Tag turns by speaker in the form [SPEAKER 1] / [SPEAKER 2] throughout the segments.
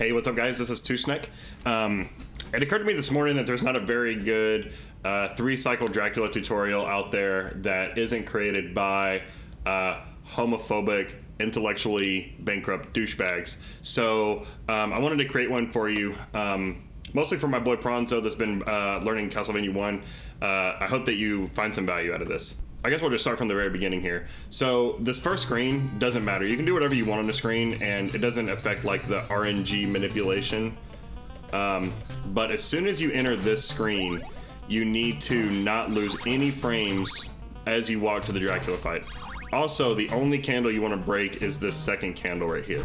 [SPEAKER 1] Hey, what's up, guys? This is Tusnek. It occurred to me this morning that there's not a very good 3-cycle Dracula tutorial out there that isn't created by homophobic, intellectually bankrupt douchebags. So I wanted to create one for you, mostly for my boy Pronzo that's been learning Castlevania 1. I hope that you find some value out of this. I guess we'll just start from the very beginning here. So this first screen doesn't matter. You can do whatever you want on the screen, and it doesn't affect like the RNG manipulation. But as soon as you enter this screen, you need to not lose any frames as you walk to the Dracula fight. Also, the only candle you want to break is this second candle right here.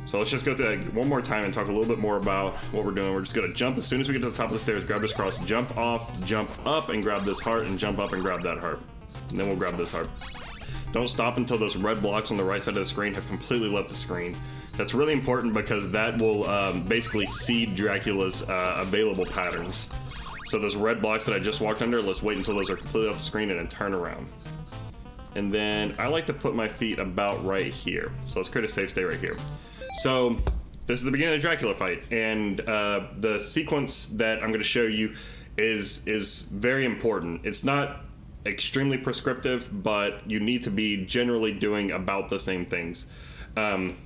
[SPEAKER 1] So let's just go through that one more time and talk a little bit more about what we're doing. We're just gonna jump as soon as we get to the top of the stairs, grab this cross, jump off, jump up and grab this heart, and jump up and grab that heart. And then we'll grab this heart. Don't stop until those red blocks on the right side of the screen have completely left the screen. That's really important because that will basically seed Dracula's available patterns. So those red blocks that I just walked under, let's wait until those are completely off the screen and then turn around. And then I like to put my feet about right here. So let's create a safe state right here. So this is the beginning of the Dracula fight, and the sequence that I'm going to show you is very important. It's not extremely prescriptive, but you need to be generally doing about the same things. And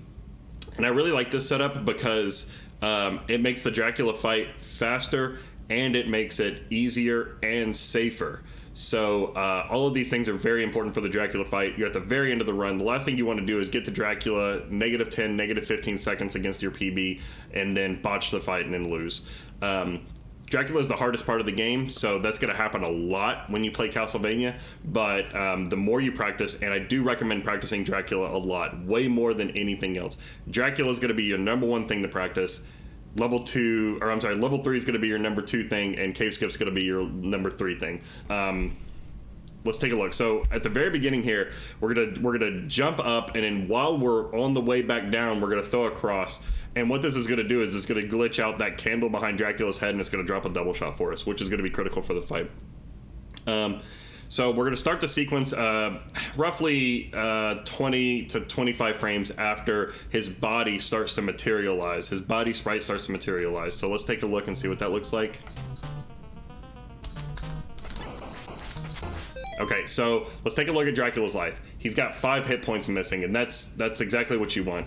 [SPEAKER 1] I really like this setup because it makes the Dracula fight faster, and it makes it easier and safer. So all of these things are very important for the Dracula fight. You're at the very end of the run. The last thing you want to do is get to Dracula -10, -15 seconds against your PB, and then botch the fight and then lose. Dracula is the hardest part of the game, so that's going to happen a lot when you play Castlevania, but the more you practice, and I do recommend practicing Dracula a lot, way more than anything else. Dracula is going to be your #1 thing to practice. Level 3 is going to be your #2 thing, and Cave Skip's going to be your #3 thing. Let's take a look. So at the very beginning here, we're gonna jump up, and then while we're on the way back down, we're gonna throw a cross. And what this is gonna do is it's gonna glitch out that candle behind Dracula's head, and it's gonna drop a double shot for us, which is gonna be critical for the fight. So we're going to start the sequence roughly 20 to 25 frames after his body starts to materialize. His body sprite starts to materialize. So let's take a look and see what that looks like. Okay, so let's take a look at Dracula's life. He's got 5 hit points missing, and that's exactly what you want.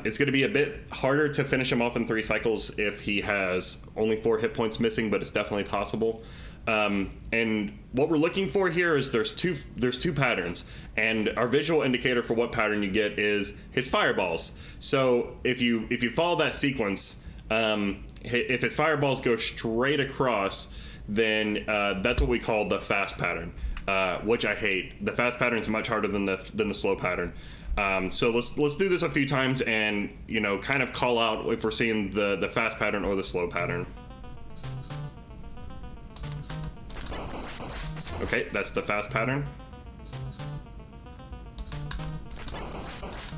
[SPEAKER 1] It's going to be a bit harder to finish him off in 3 cycles if he has only 4 hit points missing, but it's definitely possible. And what we're looking for here is there's two patterns, and our visual indicator for what pattern you get is his fireballs. So if you follow that sequence, if his fireballs go straight across, then that's what we call the fast pattern, which I hate. The fast pattern is much harder than the slow pattern. So let's do this a few times and kind of call out if we're seeing the fast pattern or the slow pattern. Okay, that's the fast pattern.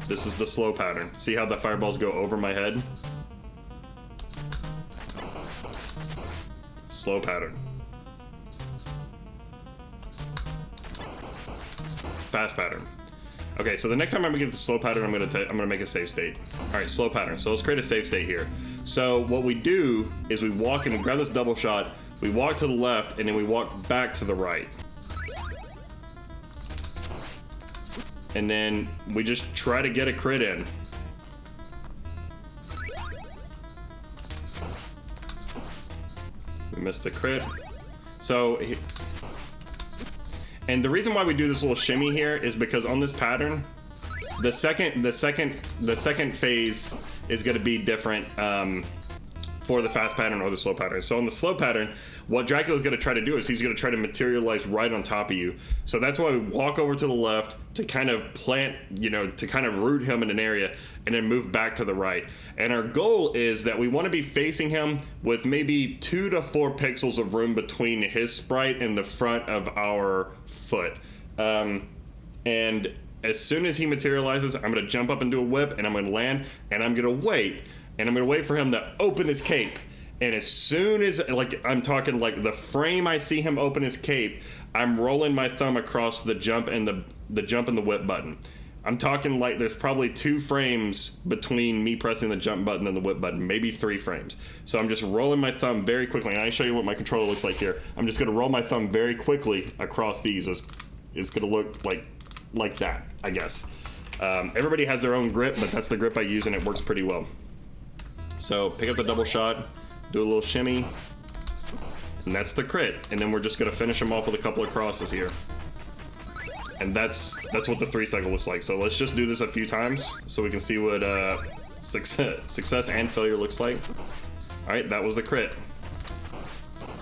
[SPEAKER 1] This is the slow pattern. See how the fireballs go over my head? Slow pattern. Fast pattern. Okay, so the next time I'm gonna get the slow pattern, I'm gonna make a save state. All right, slow pattern. So let's create a save state here. So what we do is we walk and we grab this double shot. We walk to the left, and then we walk back to the right. And then we just try to get a crit in. We missed the crit. So, and the reason why we do this little shimmy here is because on this pattern, the second phase is going to be different for the fast pattern or the slow pattern. So on the slow pattern, what Dracula is going to try to do is he's going to try to materialize right on top of you. So that's why we walk over to the left to kind of plant, to kind of root him in an area, and then move back to the right. And our goal is that we want to be facing him with maybe 2 to 4 pixels of room between his sprite and the front of our foot. And as soon as he materializes, I'm going to jump up and do a whip, and I'm going to land, and I'm going to wait. And I'm going to wait for him to open his cape. And as soon as, I'm talking like the frame I see him open his cape, I'm rolling my thumb across the jump and the whip button. I'm talking like there's probably 2 frames between me pressing the jump button and the whip button, maybe 3 frames. So I'm just rolling my thumb very quickly, and I show you what my controller looks like here. I'm just gonna roll my thumb very quickly across these. It's gonna look like that, I guess. Everybody has their own grip, but that's the grip I use, and it works pretty well. So pick up the double shot, do a little shimmy, and that's the crit. And then we're just gonna finish them off with a couple of crosses here. And that's what the 3 cycle looks like. So let's just do this a few times so we can see what success and failure looks like. All right, that was the crit.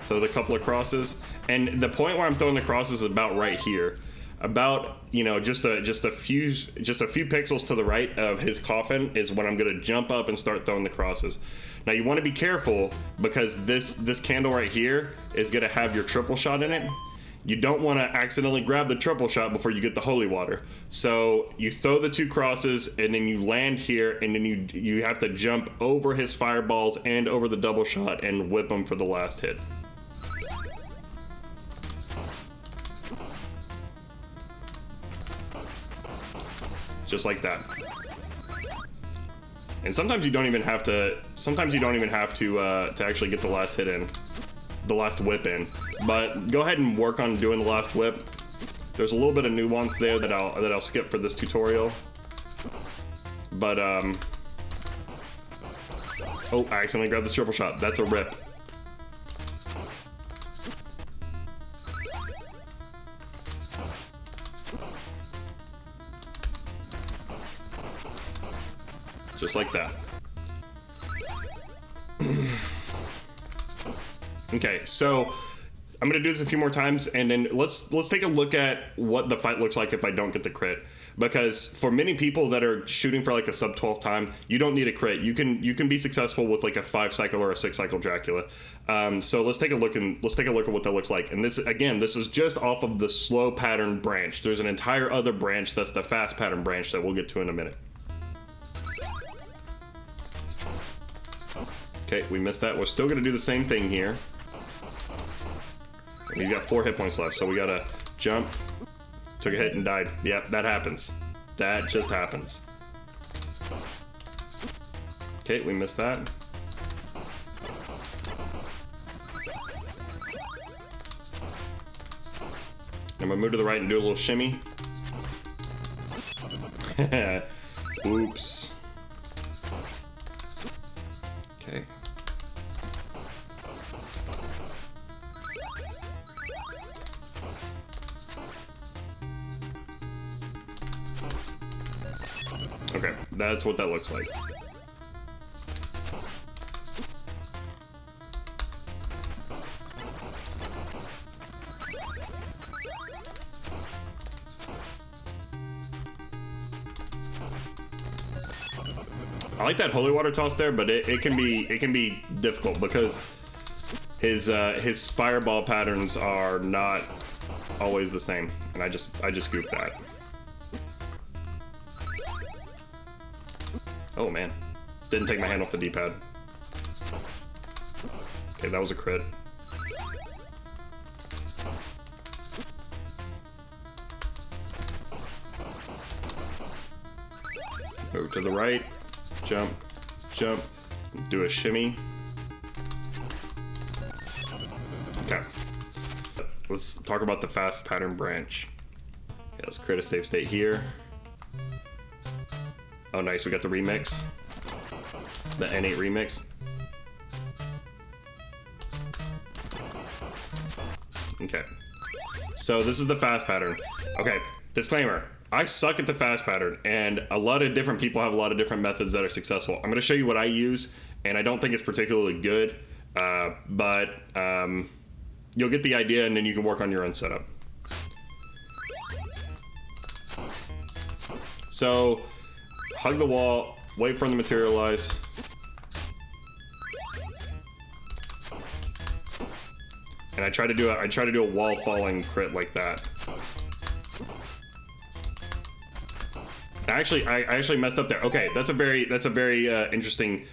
[SPEAKER 1] Throw the couple of crosses, and the point where I'm throwing the crosses is about right here, about, you know, just a few pixels to the right of his coffin is when I'm gonna jump up and start throwing the crosses. Now you want to be careful because this candle right here is gonna have your triple shot in it. You don't want to accidentally grab the triple shot before you get the holy water. So you throw the 2 crosses, and then you land here, and then you have to jump over his fireballs and over the double shot and whip him for the last hit. Just like that. And sometimes you don't even have to. To actually get the last hit in. The last whip in, but go ahead and work on doing the last whip. There's a little bit of nuance there that I'll skip for this tutorial, but oh, I accidentally grabbed the triple shot. That's a rip. Just like that. Okay, so I'm gonna do this a few more times, and then let's take a look at what the fight looks like if I don't get the crit. Because for many people that are shooting for like a sub 12 time, you don't need a crit. You can be successful with like a 5 cycle or a 6 cycle Dracula. So let's take a look at what that looks like. And this is just off of the slow pattern branch. There's an entire other branch that's the fast pattern branch that we'll get to in a minute. Okay, we missed that. We're still gonna do the same thing here. And he's got 4 hit points left, so we gotta jump. Took a hit and died. Yep, that happens. That just happens. Okay, we missed that. And we move to the right and do a little shimmy. Oops. Okay. Okay, that's what that looks like. I like that holy water toss there, but it can be difficult because his fireball patterns are not always the same, and I just goofed that. Oh man, didn't take my hand off the D-pad. Okay, that was a crit. Move to the right, jump, jump, do a shimmy. Okay, let's talk about the fast pattern branch. Okay, let's create a save state here. Oh nice, we got the remix. The N8 remix. Okay. So this is the fast pattern. Okay, disclaimer. I suck at the fast pattern, and a lot of different people have a lot of different methods that are successful. I'm gonna show you what I use, and I don't think it's particularly good, but you'll get the idea, and then you can work on your own setup. So, hug the wall, wait for them to materialize. And I try to do a wall falling crit like that. I actually messed up there. Okay, that's a very interesting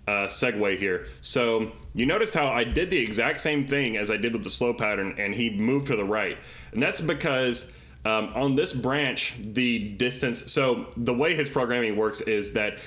[SPEAKER 1] segue here. So you noticed how I did the exact same thing as I did with the slow pattern, and he moved to the right, and that's because On this branch, the distance. So the way his programming works is that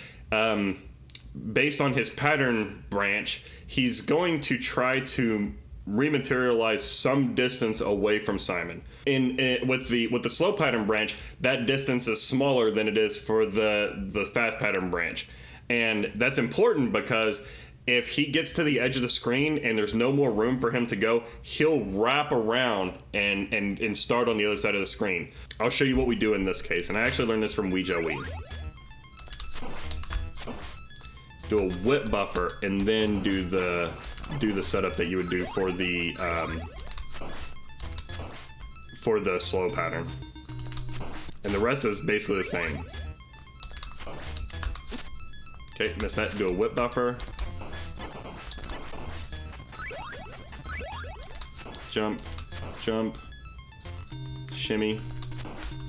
[SPEAKER 1] based on his pattern branch, he's going to try to rematerialize some distance away from Simon. With the slow pattern branch, that distance is smaller than it is for the fast pattern branch, and that's important because if he gets to the edge of the screen and there's no more room for him to go, he'll wrap around and start on the other side of the screen. I'll show you what we do in this case, and I actually learned this from Ouija Wii. Do a whip buffer and then do the setup that you would do for the slow pattern, and the rest is basically the same. Okay, missed that. Do a whip buffer. Jump, jump, shimmy,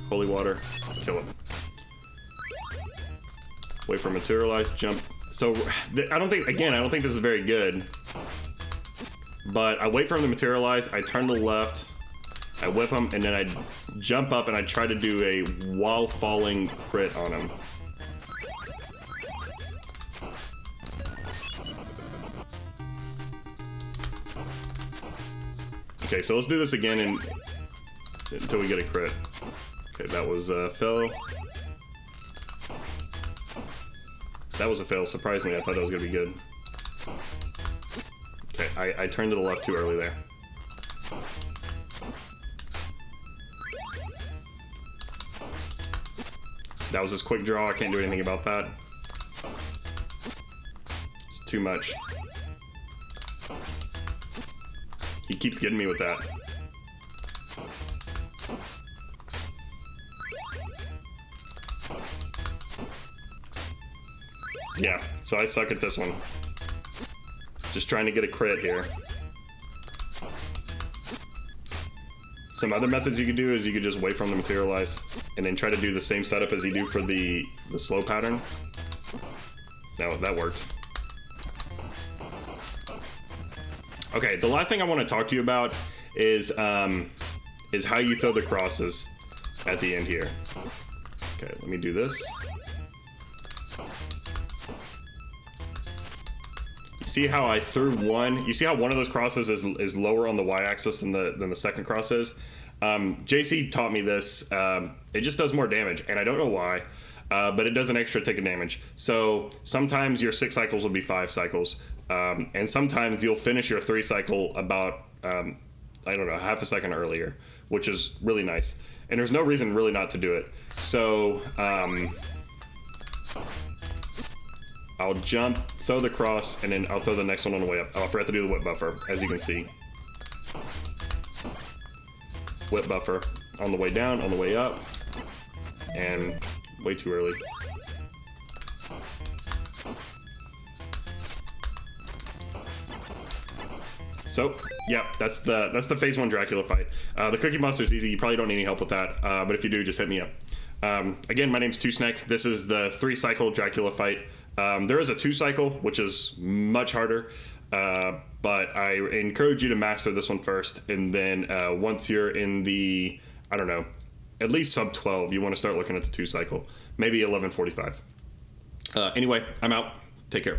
[SPEAKER 1] holy water, kill him. Wait for materialize, jump. So I don't think this is very good. But I wait for him to materialize, I turn to the left, I whip him, and then I jump up and I try to do a while falling crit on him. Okay, so let's do this again until we get a crit. Okay, that was a fail. That was a fail. Surprisingly, I thought that was gonna be good. Okay, I turned to the left too early there. That was his quick draw. I can't do anything about that. It's too much. He keeps getting me with that. Yeah, so I suck at this one. Just trying to get a crit here. Some other methods you could do is you could just wait for him to materialize and then try to do the same setup as you do for the slow pattern. No, that worked. Okay, the last thing I want to talk to you about is how you throw the crosses at the end here. Okay, let me do this. See how I threw one? You see how one of those crosses is lower on the y-axis than the second cross is? JC taught me this. It just does more damage, and I don't know why, but it does an extra tick of damage. So sometimes your 6 cycles will be 5 cycles, and sometimes you'll finish your 3 cycle about, I don't know, half a second earlier, which is really nice. And there's no reason really not to do it. So I'll jump, throw the cross, and then I'll throw the next one on the way up. Oh, I forgot to do the whip buffer, as you can see. Whip buffer on the way down, on the way up, and way too early. So, yeah, that's the phase 1 Dracula fight. The Cookie Monster is easy. You probably don't need any help with that, but if you do, just hit me up. Again, my name's 2Snack. This is the 3-cycle Dracula fight. There is a 2-cycle, which is much harder, but I encourage you to master this one first, and then once you're in the, I don't know, at least sub 12, you want to start looking at the 2-cycle, maybe 11:45. Anyway, I'm out. Take care.